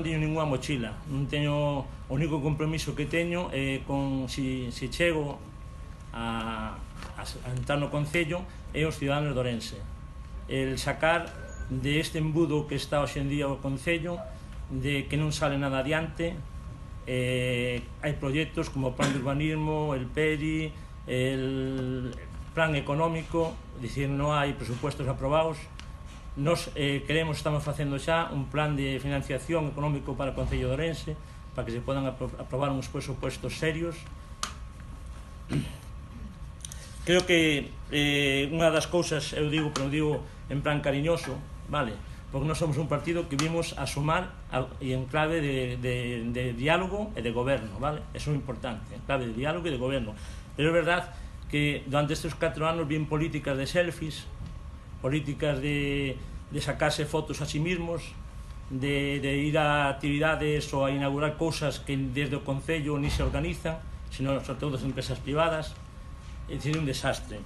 non teño ninguna mochila, non teño, o único compromiso que teño é con, se chego a entrar no Concello, é os ciudadanos de Ourense. El sacar de este embudo que está hoxe en día o Concello, de que non sale nada adiante. Hai proxectos como o plan de urbanismo, el PERI, el plan económico, dicir, non hai presupuestos aprobados. Nos estamos facendo xa un plan de financiación económico para o Concello de Ourense, para que se podan aprobar uns presupuestos serios. Creo que unha das cousas, eu digo, pero digo en plan cariñoso, vale? Porque nós somos un partido que vimos a sumar e en clave de diálogo e de goberno, vale? Eso é importante, en clave de diálogo e de goberno. Pero é verdad que durante estes 4 anos vin políticas de selfies, políticas de sacarse fotos a sí mismos, de ir a actividades ou a inaugurar cousas que desde o Concello ni se organizan, sino sobre todo das empresas privadas. É dicir, un desastre.